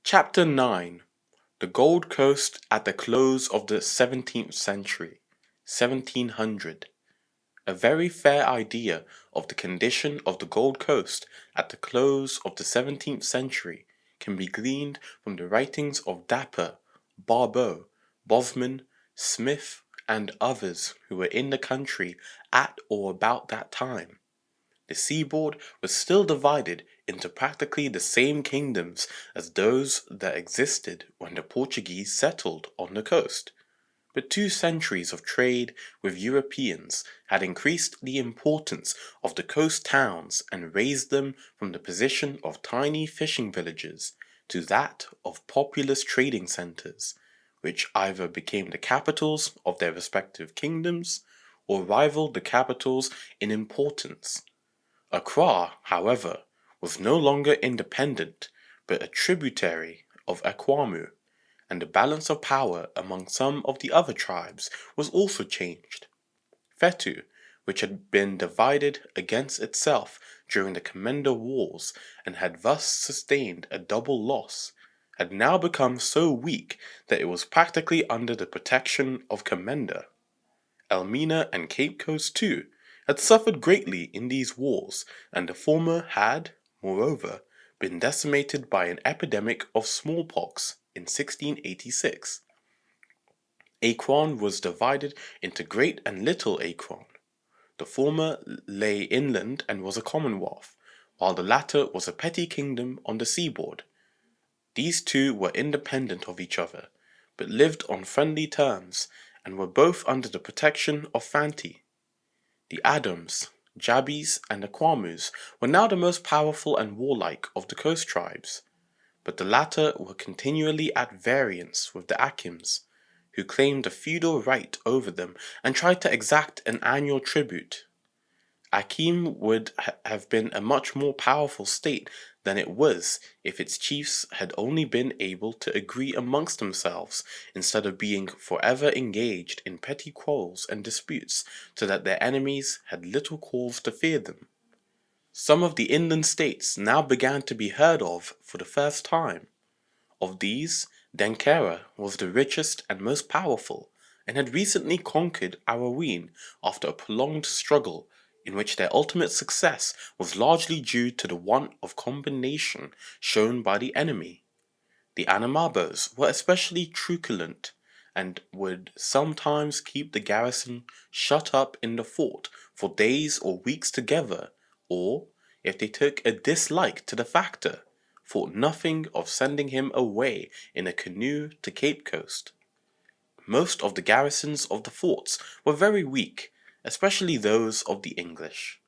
Chapter 9. The Gold Coast at the close of the 17th century, 1700. A very fair idea of the condition of the Gold Coast at the close of the 17th century can be gleaned from the writings of Dapper, Barbeau, Bosman, Smith, and others who were in the country at or about that time. The seaboard was still divided into practically the same kingdoms as those that existed when the Portuguese settled on the coast, but 2 centuries of trade with Europeans had increased the importance of the coast towns and raised them from the position of tiny fishing villages to that of populous trading centers, which either became the capitals of their respective kingdoms or rivaled the capitals in importance. Accra, however, was no longer independent, but a tributary of Akwamu, and the balance of power among some of the other tribes was also changed. Fetu, which had been divided against itself during the Comenda Wars and had thus sustained a double loss, had now become so weak that it was practically under the protection of Comenda. Elmina and Cape Coast, too, had suffered greatly in these wars, and the former had, moreover, been decimated by an epidemic of smallpox in 1686. Akron was divided into Great and Little Akron. The former lay inland and was a commonwealth, while the latter was a petty kingdom on the seaboard. These two were independent of each other, but lived on friendly terms, and were both under the protection of Fanti. The Adams, Jabbies, and the Kwamus were now the most powerful and warlike of the coast tribes, but the latter were continually at variance with the Akims, who claimed a feudal right over them and tried to exact an annual tribute. Akim would have been a much more powerful state than it was if its chiefs had only been able to agree amongst themselves instead of being forever engaged in petty quarrels and disputes so that their enemies had little cause to fear them. Some of the inland states now began to be heard of for the first time. Of these, Denkera was the richest and most powerful, and had recently conquered Arawin after a prolonged struggle in which their ultimate success was largely due to the want of combination shown by the enemy. The Anamabos were especially truculent, and would sometimes keep the garrison shut up in the fort for days or weeks together, or, if they took a dislike to the factor, thought nothing of sending him away in a canoe to Cape Coast. Most of the garrisons of the forts were very weak, especially those of the English.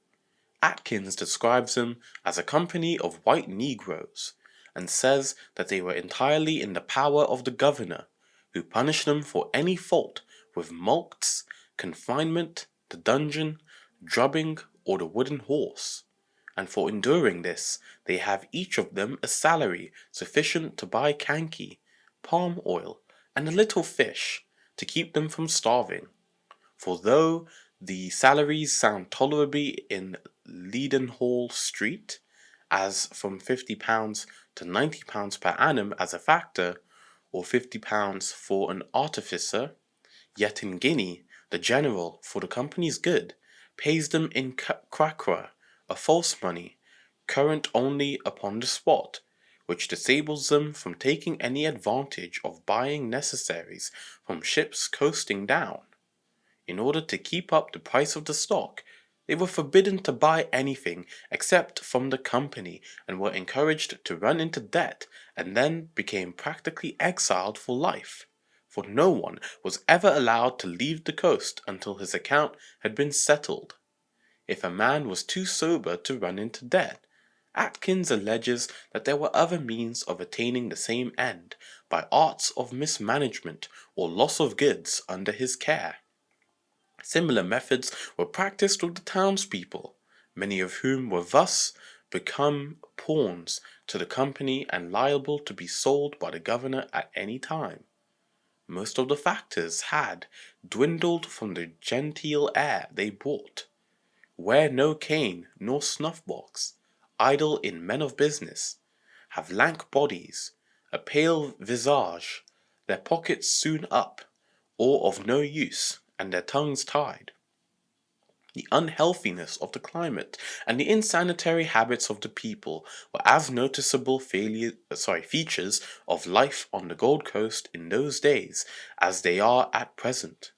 Atkins describes them as a company of white Negroes, and says that they were entirely in the power of the governor, who punished them for any fault with mulcts, confinement, the dungeon, drubbing, or the wooden horse. And for enduring this, they have each of them a salary sufficient to buy kanki, palm oil, and a little fish, to keep them from starving. For though the salaries sound tolerably in Leadenhall Street, as from £50 to £90 per annum as a factor, or £50 for an artificer, yet in Guinea the general, for the company's good, pays them in cracra, a false money, current only upon the spot, which disables them from taking any advantage of buying necessaries from ships coasting down. In order to keep up the price of the stock, they were forbidden to buy anything except from the company, and were encouraged to run into debt, and then became practically exiled for life, for no one was ever allowed to leave the coast until his account had been settled. If a man was too sober to run into debt, Atkins alleges that there were other means of attaining the same end, by arts of mismanagement or loss of goods under his care. Similar methods were practiced with the townspeople, many of whom were thus become pawns to the company and liable to be sold by the governor at any time. Most of the factors had dwindled from the genteel air they brought, wear no cane nor snuff-box, idle in men of business, have lank bodies, a pale visage, their pockets sewn up, or of no use, and their tongues tied. The unhealthiness of the climate and the insanitary habits of the people were as noticeable features of life on the Gold Coast in those days as they are at present.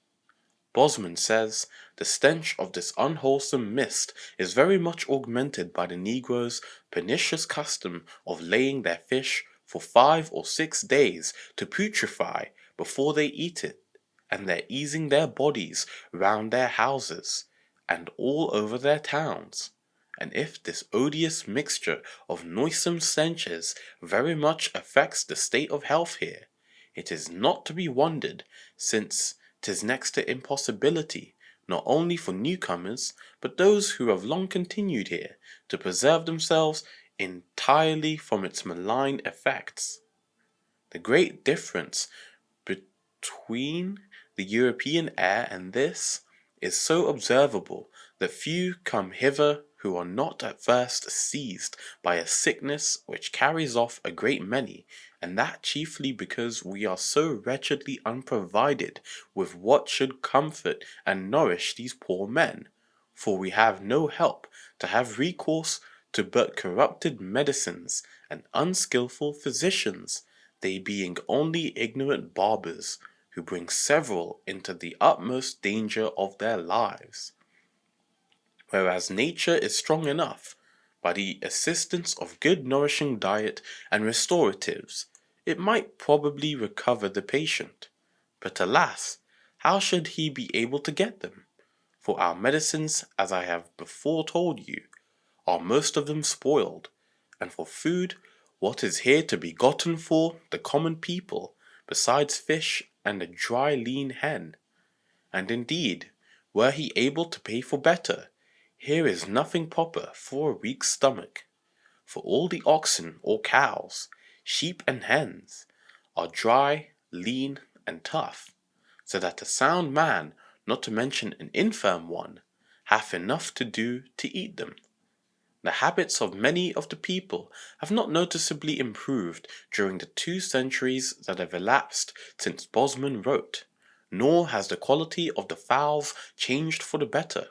Bosman says the stench of this unwholesome mist is very much augmented by the negroes' pernicious custom of laying their fish for 5 or 6 days to putrefy before they eat it, and their easing their bodies round their houses, and all over their towns. And if this odious mixture of noisome stenches very much affects the state of health here, it is not to be wondered, since 'tis next to impossibility, not only for newcomers, but those who have long continued here, to preserve themselves entirely from its malign effects. The great difference between the European air and this is so observable that few come hither who are not at first seized by a sickness which carries off a great many, and that chiefly because we are so wretchedly unprovided with what should comfort and nourish these poor men, for we have no help to have recourse to but corrupted medicines and unskilful physicians, they being only ignorant barbers, who bring several into the utmost danger of their lives. Whereas nature is strong enough, by the assistance of good nourishing diet and restoratives, it might probably recover the patient. But alas, how should he be able to get them? For our medicines, as I have before told you, are most of them spoiled, and for food, what is here to be gotten for the common people, besides fish and a dry lean hen? And indeed, were he able to pay for better, here is nothing proper for a weak stomach. For all the oxen or cows, sheep and hens, are dry, lean, and tough, so that a sound man, not to mention an infirm one, hath enough to do to eat them. The habits of many of the people have not noticeably improved during the 2 centuries that have elapsed since Bosman wrote, nor has the quality of the fowls changed for the better,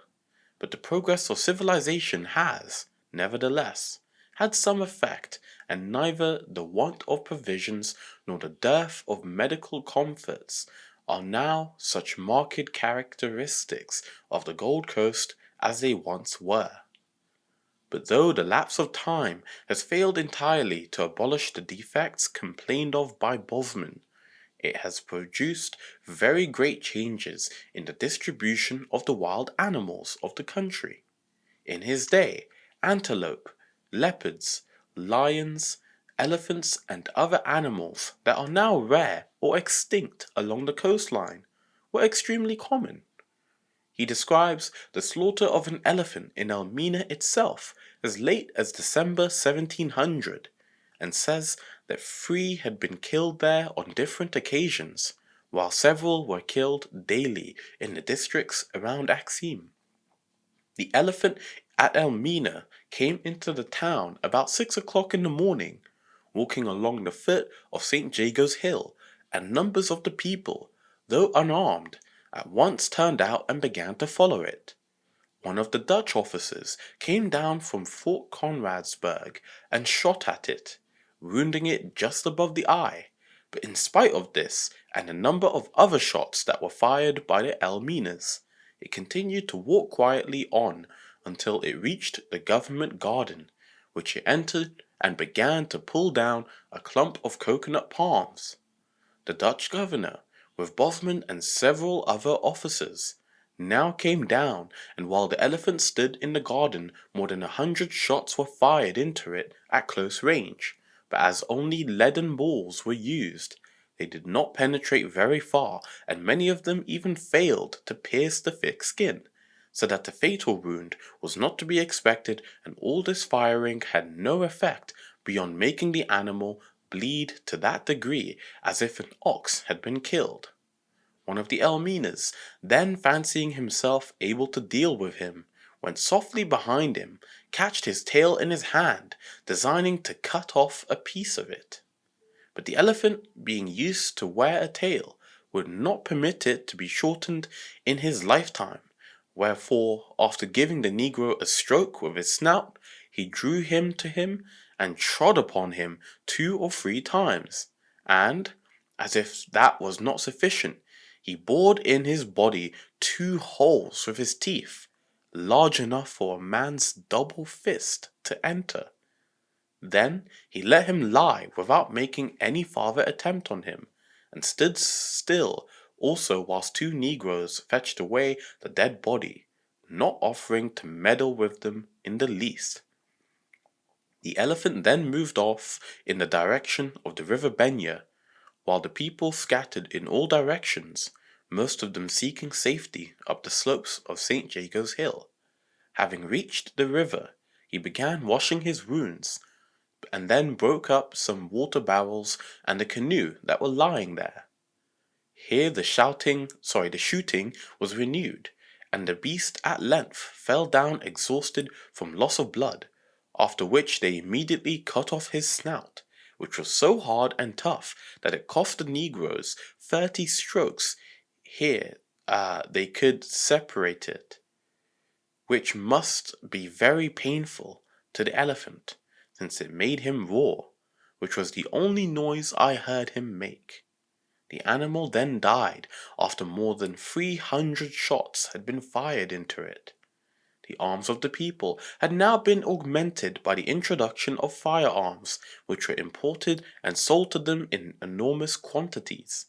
but the progress of civilization has, nevertheless, had some effect, and neither the want of provisions nor the dearth of medical comforts are now such marked characteristics of the Gold Coast as they once were. But though the lapse of time has failed entirely to abolish the defects complained of by Bosman, it has produced very great changes in the distribution of the wild animals of the country. In his day, antelope, leopards, lions, elephants, and other animals that are now rare or extinct along the coastline were extremely common. He describes the slaughter of an elephant in Elmina itself as late as December 1700, and says that 3 had been killed there on different occasions, while several were killed daily in the districts around Axim. The elephant at Elmina came into the town about 6 o'clock in the morning, walking along the foot of St. Jago's Hill, and numbers of the people, though unarmed, at once turned out and began to follow it. One of the Dutch officers came down from Fort Conradsburg and shot at it, wounding it just above the eye, but in spite of this and a number of other shots that were fired by the Elminas, it continued to walk quietly on until it reached the government garden, which it entered and began to pull down a clump of coconut palms. The Dutch governor, with Bosman and several other officers, now came down, and while the elephant stood in the garden, more than 100 shots were fired into it at close range, but as only leaden balls were used, they did not penetrate very far, and many of them even failed to pierce the thick skin, so that the fatal wound was not to be expected, and all this firing had no effect beyond making the animal bleed to that degree as if an ox had been killed. One of the Elminas, then fancying himself able to deal with him, went softly behind him, catched his tail in his hand, designing to cut off a piece of it. but the elephant, being used to wear a tail, would not permit it to be shortened in his lifetime, wherefore, after giving the negro a stroke with his snout, he drew him to him and trod upon him 2 or 3 times, and, as if that was not sufficient, he bored in his body 2 holes with his teeth, large enough for a man's double fist to enter. Then he let him lie without making any farther attempt on him, and stood still also whilst 2 negroes fetched away the dead body, not offering to meddle with them in the least. The elephant then moved off in the direction of the river Benya, while the people scattered in all directions, most of them seeking safety up the slopes of St. Jago's Hill. Having reached the river, he began washing his wounds, and then broke up some water barrels and a canoe that were lying there. Here the shooting was renewed, and the beast at length fell down exhausted from loss of blood, after which they immediately cut off his snout, which was so hard and tough that it cost the negroes 30 strokes. Here they could separate it, which must be very painful to the elephant, since it made him roar, which was the only noise I heard him make. The animal then died after more than 300 shots had been fired into it. The arms of the people had now been augmented by the introduction of firearms, which were imported and sold to them in enormous quantities.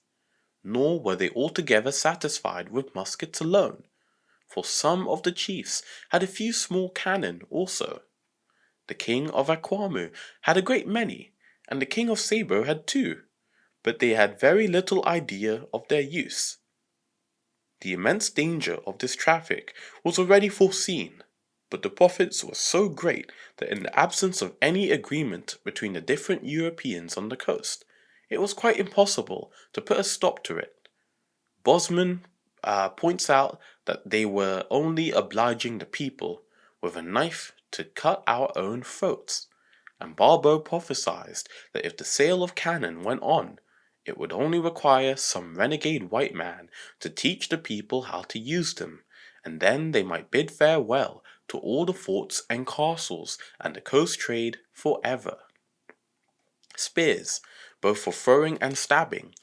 Nor were they altogether satisfied with muskets alone, for some of the chiefs had a few small cannon also. The king of Akwamu had a great many, and the king of Sabo had 2, but they had very little idea of their use. The immense danger of this traffic was already foreseen, but the profits were so great that in the absence of any agreement between the different Europeans on the coast, it was quite impossible to put a stop to it. Bosman points out that they were only obliging the people with a knife to cut our own throats, and Barbeau prophesied that if the sale of cannon went on, it would only require some renegade white man to teach the people how to use them, and then they might bid farewell to all the forts and castles and the coast trade for ever. Spears, both for throwing and stabbing,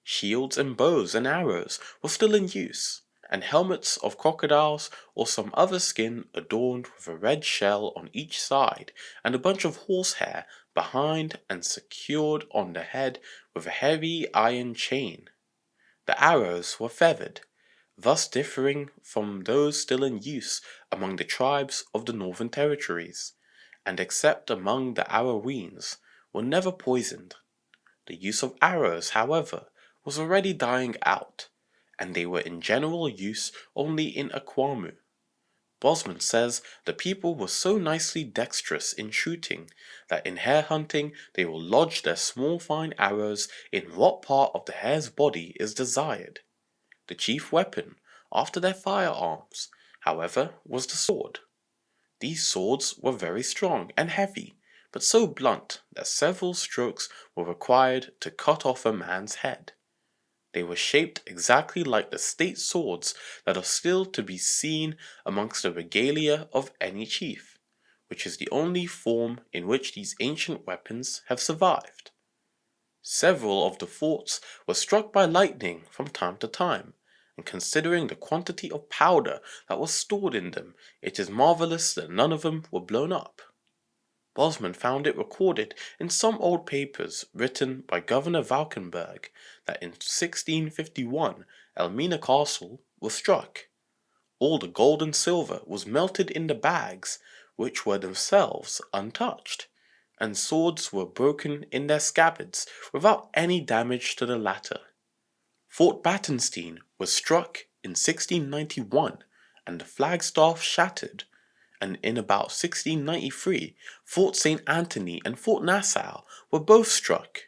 shields and bows and arrows were still in use, and helmets of crocodiles or some other skin adorned with a red shell on each side and a bunch of horsehair behind and secured on the head with a heavy iron chain. The arrows were feathered, thus differing from those still in use among the tribes of the Northern Territories, and except among the Araweens, were never poisoned. The use of arrows, however, was already dying out, and they were in general use only in Akwamu. Bosman says the people were so nicely dexterous in shooting that in hare hunting they will lodge their small fine arrows in what part of the hare's body is desired. The chief weapon, after their firearms, however, was the sword. These swords were very strong and heavy, but so blunt that several strokes were required to cut off a man's head. They were shaped exactly like the state swords that are still to be seen amongst the regalia of any chief, which is the only form in which these ancient weapons have survived. Several of the forts were struck by lightning from time to time, and considering the quantity of powder that was stored in them, it is marvellous that none of them were blown up. Bosman found it recorded in some old papers written by Governor Valkenburg that in 1651 Elmina Castle was struck. All the gold and silver was melted in the bags, which were themselves untouched, and swords were broken in their scabbards without any damage to the latter. Fort Battenstein was struck in 1691, and the flagstaff shattered, and in about 1693 Fort St. Anthony and Fort Nassau were both struck.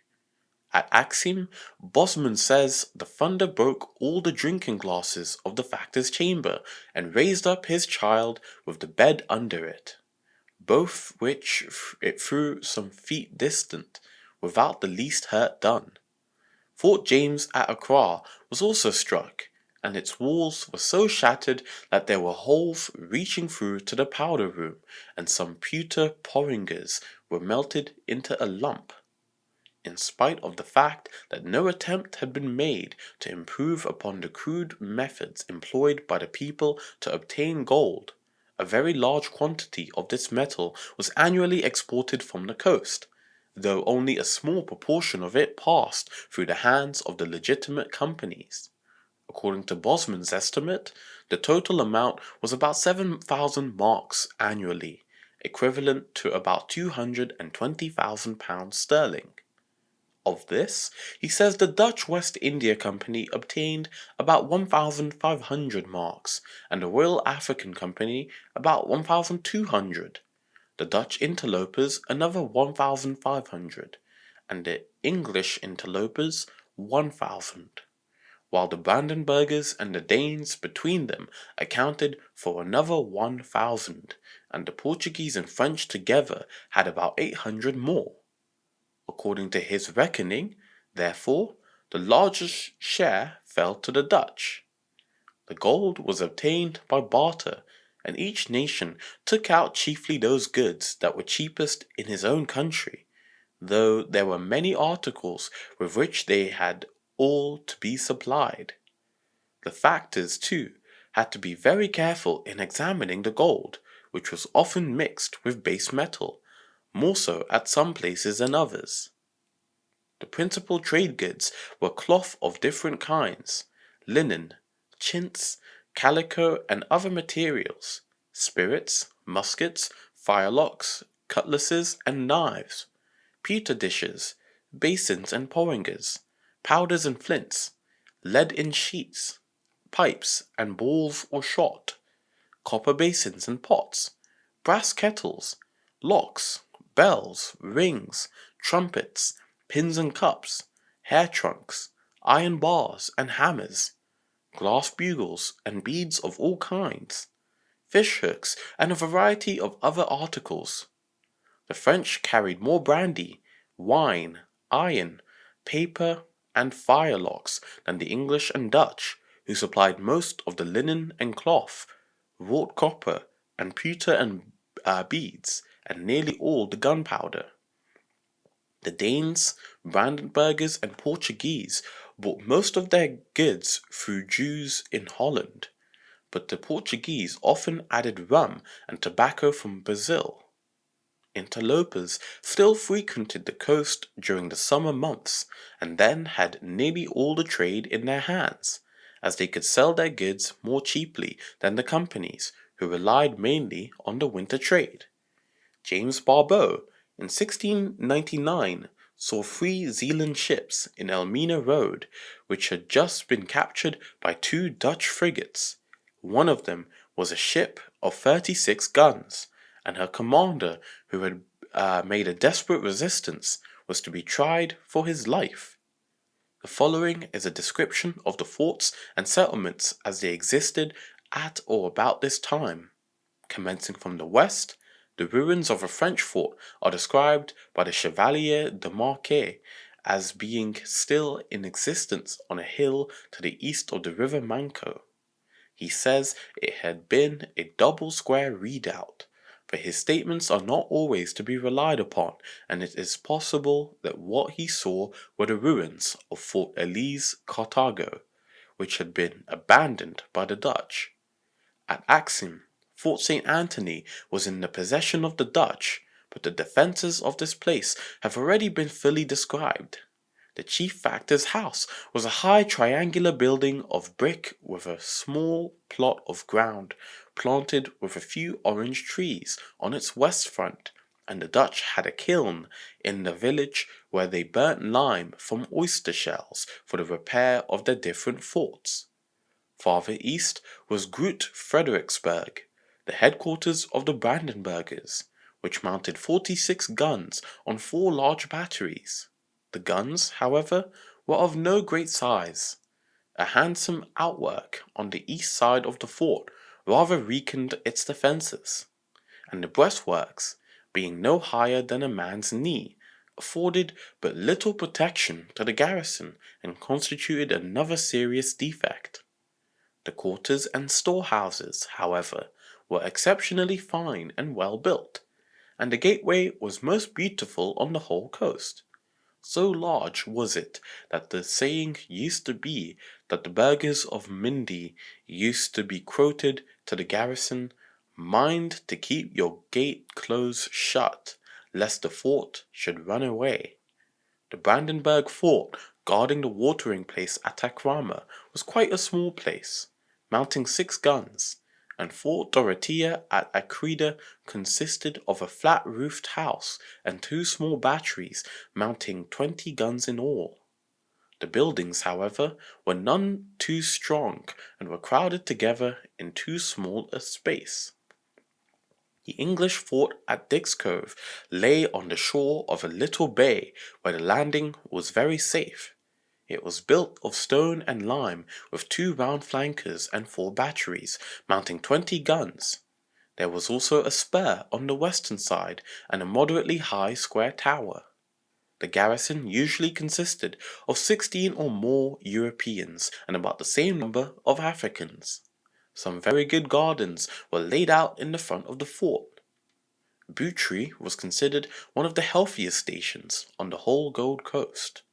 At Axim, Bosman says the thunder broke all the drinking glasses of the factor's chamber and raised up his child with the bed under it, both which it threw some feet distant, without the least hurt done. Fort James at Accra was also struck, and its walls were so shattered that there were holes reaching through to the powder room, and some pewter porringers were melted into a lump. In spite of the fact that no attempt had been made to improve upon the crude methods employed by the people to obtain gold, a very large quantity of this metal was annually exported from the coast, though only a small proportion of it passed through the hands of the legitimate companies. According to Bosman's estimate, the total amount was about 7,000 marks annually, equivalent to about £220,000 sterling. Of this, he says the Dutch West India Company obtained about 1,500 marks, and the Royal African Company about 1,200, the Dutch interlopers another 1,500, and the English interlopers 1,000, while the Brandenburgers and the Danes between them accounted for another 1,000, and the Portuguese and French together had about 800 more. According to his reckoning, therefore, the largest share fell to the Dutch. The gold was obtained by barter, and each nation took out chiefly those goods that were cheapest in his own country, though there were many articles with which they had all to be supplied. The factors, too, had to be very careful in examining the gold, which was often mixed with base metal, more so at some places than others. The principal trade goods were cloth of different kinds, linen, chintz, calico, and other materials, spirits, muskets, firelocks, cutlasses, and knives, pewter dishes, basins and porringers, powders and flints, lead in sheets, pipes and balls or shot, copper basins and pots, brass kettles, locks, bells, rings, trumpets, pins and cups, hair trunks, iron bars and hammers, glass bugles and beads of all kinds, fish hooks and a variety of other articles. The French carried more brandy, wine, iron, paper, and firelocks than the English and Dutch, who supplied most of the linen and cloth, wrought copper, and pewter and beads, and nearly all the gunpowder. The Danes, Brandenburgers, and Portuguese bought most of their goods through Jews in Holland, but the Portuguese often added rum and tobacco from Brazil. Interlopers still frequented the coast during the summer months, and then had nearly all the trade in their hands, as they could sell their goods more cheaply than the companies, who relied mainly on the winter trade. James Barbeau, in 1699, saw 3 Zealand ships in Elmina Road, which had just been captured by 2 Dutch frigates. One of them was a ship of 36 guns, and her commander, who had made a desperate resistance, was to be tried for his life. The following is a description of the forts and settlements as they existed at or about this time. Commencing from the west, the ruins of a French fort are described by the Chevalier de Marquet as being still in existence on a hill to the east of the river Manco. He says it had been a double square redoubt, but his statements are not always to be relied upon, and it is possible that what he saw were the ruins of Fort Elise Carthago, which had been abandoned by the Dutch. At Axim, Fort St. Anthony was in the possession of the Dutch, but the defences of this place have already been fully described. The chief factor's house was a high triangular building of brick with a small plot of ground planted with a few orange trees on its west front, and the Dutch had a kiln in the village where they burnt lime from oyster shells for the repair of their different forts. Farther east was Groot Fredericksburg, the headquarters of the Brandenburgers, which mounted 46 guns on 4 large batteries. The guns, however, were of no great size. A handsome outwork on the east side of the fort rather weakened its defences, and the breastworks, being no higher than a man's knee, afforded but little protection to the garrison and constituted another serious defect. The quarters and storehouses, however, were exceptionally fine and well built, and the gateway was most beautiful on the whole coast. So large was it that the saying used to be that the burghers of Mindy used to be quoted to the garrison, "Mind to keep your gate close shut, lest the fort should run away." The Brandenburg fort guarding the watering place at Takrama was quite a small place, mounting 6 guns, and Fort Dorothea at Akrida consisted of a flat-roofed house and 2 small batteries mounting 20 guns in all. The buildings, however, were none too strong and were crowded together in too small a space. The English fort at Dick's Cove lay on the shore of a little bay where the landing was very safe. It was built of stone and lime with 2 round flankers and 4 batteries, mounting 20 guns. There was also a spur on the western side and a moderately high square tower. The garrison usually consisted of 16 or more Europeans and about the same number of Africans. Some very good gardens were laid out in the front of the fort. Butry was considered one of the healthiest stations on the whole Gold Coast.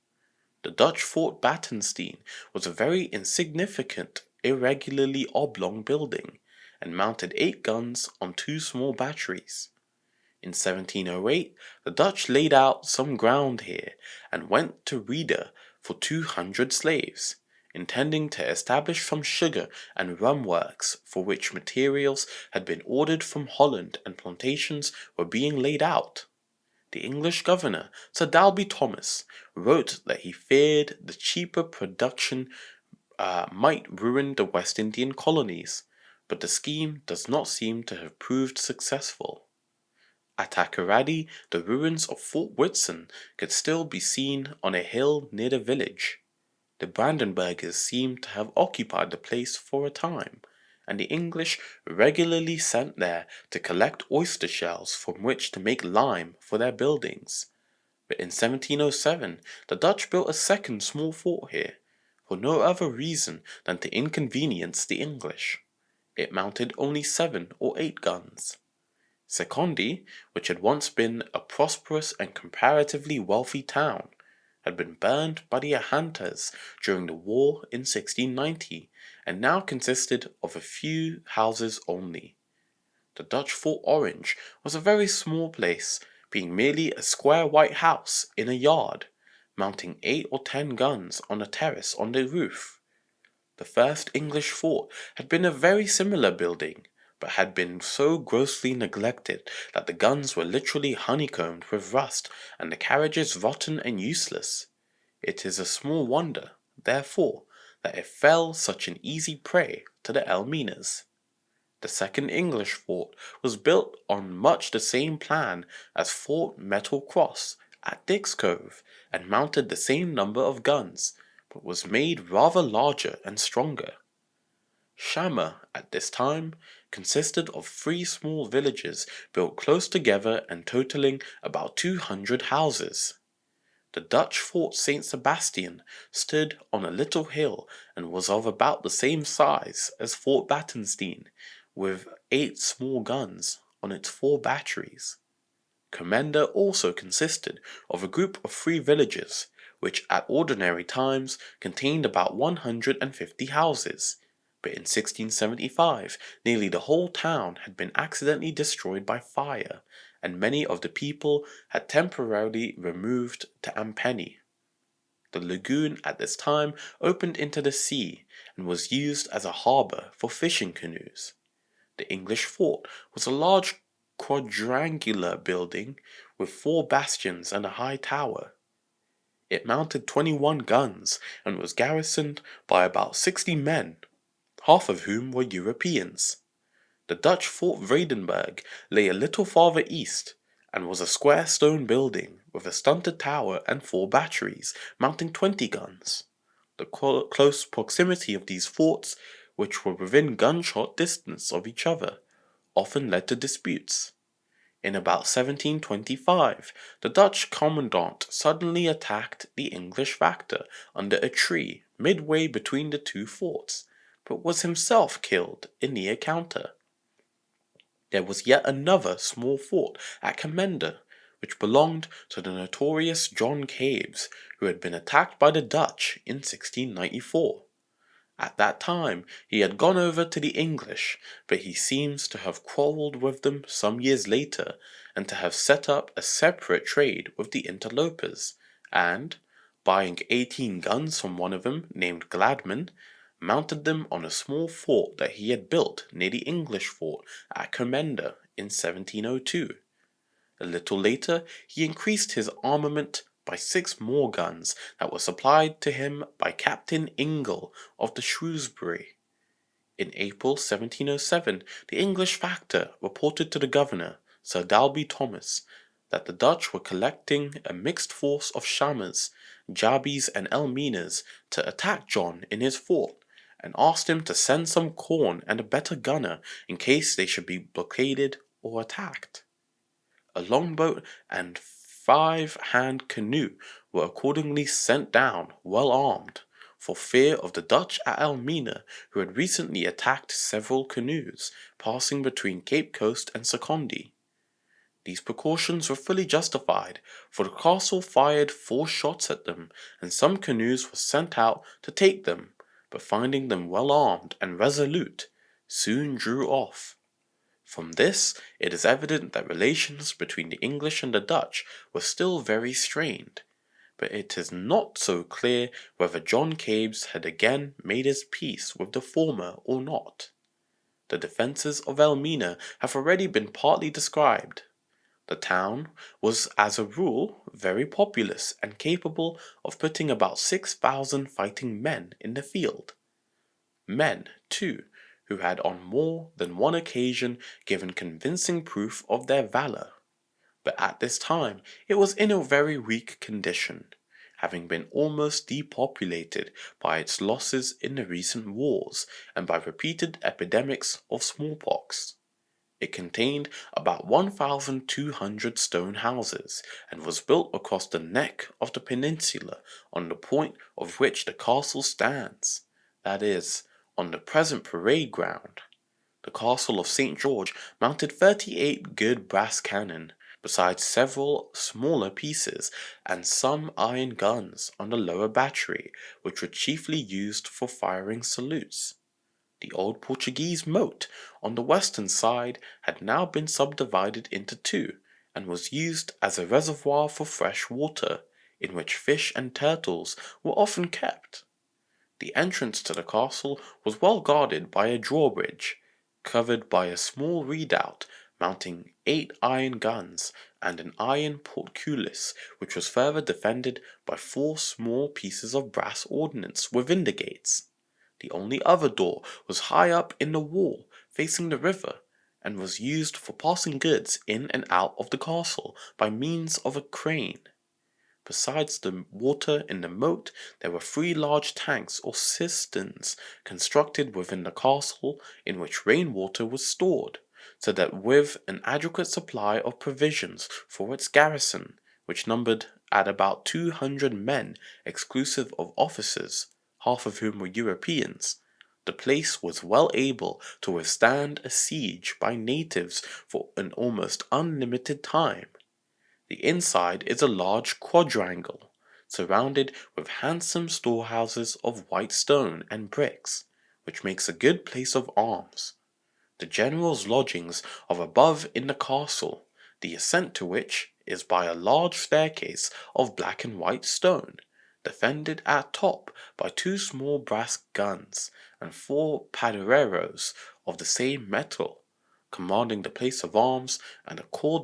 The Dutch Fort Battenstein was a very insignificant, irregularly oblong building, and mounted 8 guns on 2 small batteries. In 1708, the Dutch laid out some ground here, and went to Rieda for 200 slaves, intending to establish some sugar and rum works for which materials had been ordered from Holland and plantations were being laid out. The English governor, Sir Dalby Thomas, wrote that he feared the cheaper production might ruin the West Indian colonies, but the scheme does not seem to have proved successful. At Takoradi, the ruins of Fort Whitson could still be seen on a hill near the village. The Brandenburgers seem to have occupied the place for a time, and the English regularly sent there to collect oyster shells from which to make lime for their buildings. But in 1707 the Dutch built a second small fort here, for no other reason than to inconvenience the English. It mounted only 7 or 8 guns. Secondi, which had once been a prosperous and comparatively wealthy town, had been burned by the Ahantas during the war in 1690, and now consisted of a few houses only. The Dutch Fort Orange was a very small place, being merely a square white house in a yard, mounting 8 or 10 guns on a terrace on the roof. The first English fort had been a very similar building, but had been so grossly neglected that the guns were literally honeycombed with rust and the carriages rotten and useless. It is a small wonder, therefore, that it fell such an easy prey to the Elminas. The second English fort was built on much the same plan as Fort Metal Cross at Dick's Cove, and mounted the same number of guns, but was made rather larger and stronger. Shammer, at this time, consisted of 3 small villages built close together and totaling about 200 houses. The Dutch Fort St. Sebastian stood on a little hill and was of about the same size as Fort Battenstein, with 8 small guns on its 4 batteries. Commenda also consisted of a group of 3 villages, which at ordinary times contained about 150 houses, but in 1675 nearly the whole town had been accidentally destroyed by fire, and many of the people had temporarily removed to Ampeni. The lagoon at this time opened into the sea, and was used as a harbour for fishing canoes. The English fort was a large quadrangular building with 4 bastions and a high tower. It mounted 21 guns and was garrisoned by about 60 men, half of whom were Europeans. The Dutch Fort Vredenburg lay a little farther east, and was a square stone building with a stunted tower and 4 batteries, mounting 20 guns. The close proximity of these forts, which were within gunshot distance of each other, often led to disputes. In about 1725, the Dutch commandant suddenly attacked the English factor under a tree midway between the two forts, but was himself killed in the encounter. There was yet another small fort at Comenda, which belonged to the notorious John Cabes, who had been attacked by the Dutch in 1694. At that time he had gone over to the English, but he seems to have quarrelled with them some years later, and to have set up a separate trade with the interlopers, and, buying 18 guns from one of them named Gladman, mounted them on a small fort that he had built near the English fort at Comenda in 1702. A little later he increased his armament by 6 more guns that were supplied to him by Captain Ingle of the Shrewsbury. In April 1707 the English factor reported to the governor, Sir Dalby Thomas, that the Dutch were collecting a mixed force of Shammers, Jabbies and Elminas to attack John in his fort, and asked him to send some corn and a better gunner in case they should be blockaded or attacked. A longboat and 5-hand canoe were accordingly sent down, well armed, for fear of the Dutch at Elmina, who had recently attacked several canoes passing between Cape Coast and Secondi. These precautions were fully justified, for the castle fired 4 shots at them, and some canoes were sent out to take them, but finding them well armed and resolute, soon drew off. From this it is evident that relations between the English and the Dutch were still very strained, but it is not so clear whether John Cabes had again made his peace with the former or not. The defences of Elmina have already been partly described. The town was as a rule very populous and capable of putting about 6,000 fighting men in the field. Men, too, who had on more than one occasion given convincing proof of their valour. But at this time it was in a very weak condition, having been almost depopulated by its losses in the recent wars and by repeated epidemics of smallpox. It contained about 1,200 stone houses, and was built across the neck of the peninsula on the point of which the castle stands, that is, on the present parade ground. The castle of St. George mounted 38 good brass cannon, besides several smaller pieces, and some iron guns on the lower battery, which were chiefly used for firing salutes. The old Portuguese moat on the western side had now been subdivided into 2, and was used as a reservoir for fresh water, in which fish and turtles were often kept. The entrance to the castle was well guarded by a drawbridge, covered by a small redoubt mounting 8 iron guns and an iron portcullis, which was further defended by 4 small pieces of brass ordnance within the gates. The only other door was high up in the wall, facing the river, and was used for passing goods in and out of the castle by means of a crane. Besides the water in the moat, there were 3 large tanks or cisterns constructed within the castle, in which rainwater was stored, so that with an adequate supply of provisions for its garrison, which numbered at about 200 men exclusive of officers, half of whom were Europeans, the place was well able to withstand a siege by natives for an almost unlimited time. The inside is a large quadrangle, surrounded with handsome storehouses of white stone and bricks, which makes a good place of arms. The general's lodgings are above in the castle, the ascent to which is by a large staircase of black and white stone, defended at top by 2 small brass guns and 4 padereros of the same metal, commanding the place of arms and a cordon